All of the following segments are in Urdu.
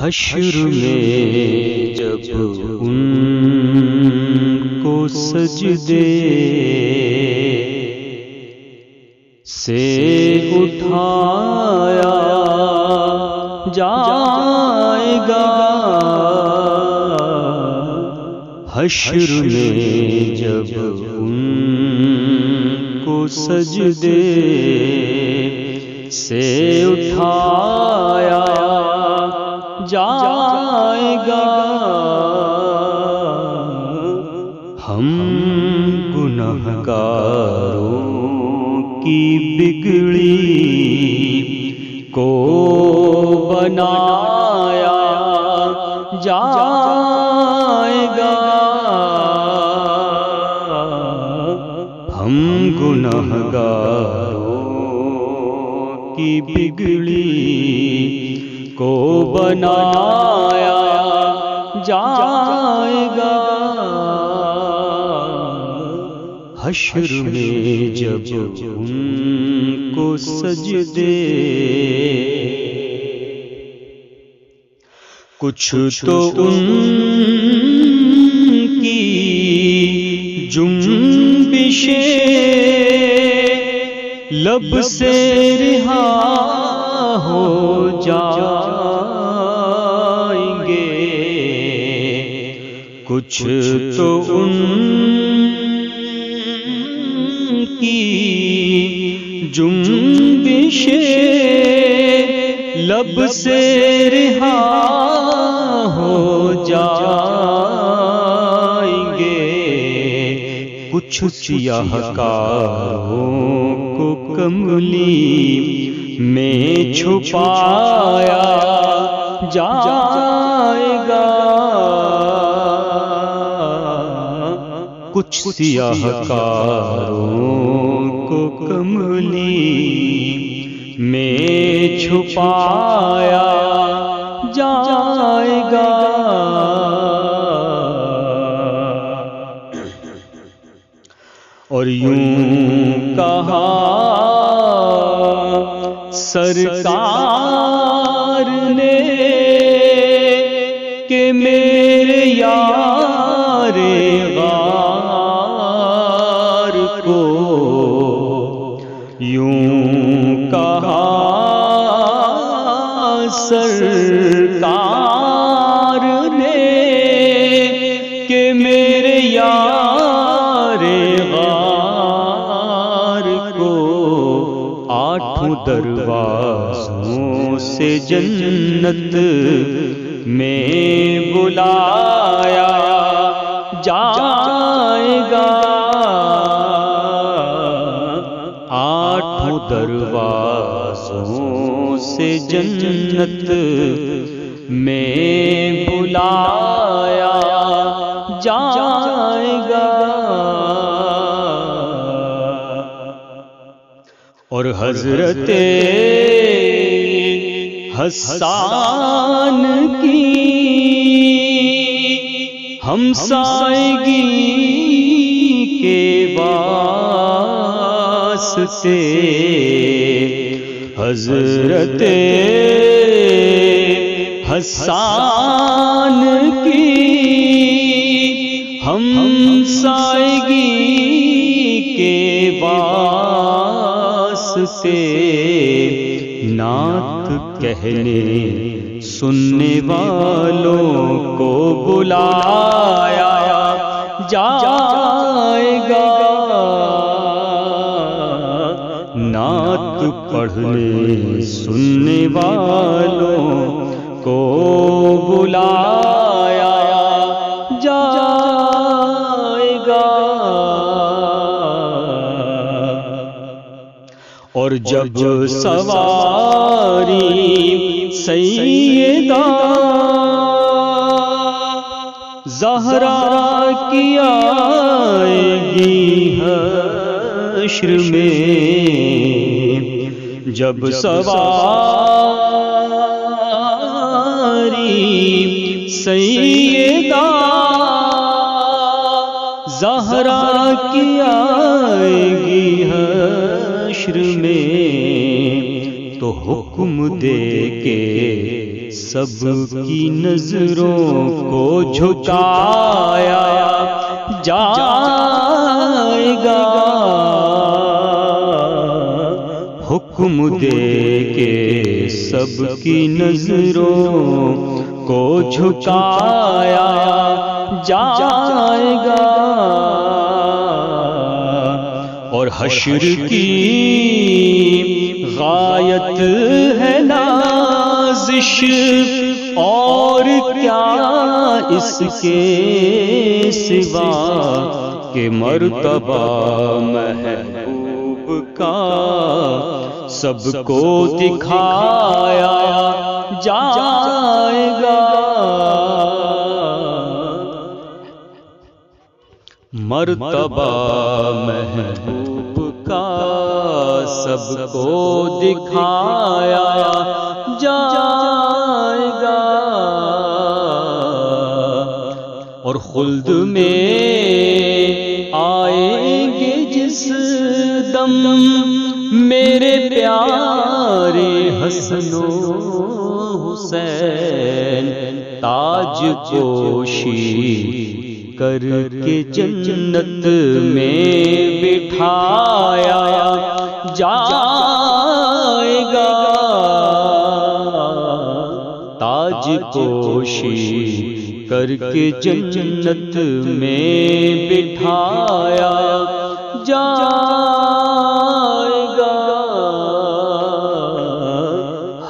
حشر میں جب ان کو سجدے سے اٹھایا جائے گا، حشر میں جب ان کو سجدے سے اٹھایا جائے گا، ہم گنہگاروں کی بگڑی کو بنایا جائے گا، ہم گنہگاروں کی بگڑی کو بنایا جائے گا، حشر میں جب ان کو سجدے کچھ تو ان کی جنبشیں لب سے رہا ہو جائیں گے، کچھ تو ان کی جنبشیں لب سے رہا ہو جائیں گے، کچھ سیاہ کاروں کو کملی میں چھپایا جائے گا، کچھ سیاہ کاروں کو کملی میں چھپایا جائے گا، اور یوں کہا سرکار نے کہ میرے یار غار کو، یوں کہا سرکار نے کہ میرے یار غار کو، آٹھوں دروازوں سے جنت میں بلایا جائے گا، آٹھوں دروازوں سے جنت میں بلایا جائے گا، اور حضرت حسان کی ہمسائیگی کے واسطے، حضرت حسان کی ہمسائیگی کے واسطے نعت کہنے سننے والوں کو بلایا جائے گا، نعت پڑھنے سننے والوں کو بلایا جائے گا، اور جب سواری سیدہ زہرا کی آئے گی حشر میں، جب سواری سیدہ زہرا کی آئے گی حشر میں، تو حکم دے کے سب کی نظروں کو جھکایا جائے گا، حکم دے کے سب کی نظروں کو جھکایا جائے گا، اور حشر کی غایت ہے نازش، اور کیا اس کے سوا کہ مرتبہ محبوب کا سب کو دکھایا جائے گا، مرتبہ محبوب کا سب کو دکھایا جائے گا، اور خلد میں آئیں گے جس دم میرے پیارے حسن و حسین، تاج پوشی کر کے جنت میں بٹھایا جائے گا، تاج پوشی کر کے جنت میں بٹھایا جائے گا،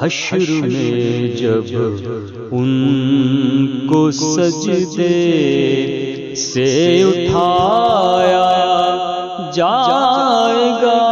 حشر میں جب ان کو سجدے سے اٹھایا جائے گا،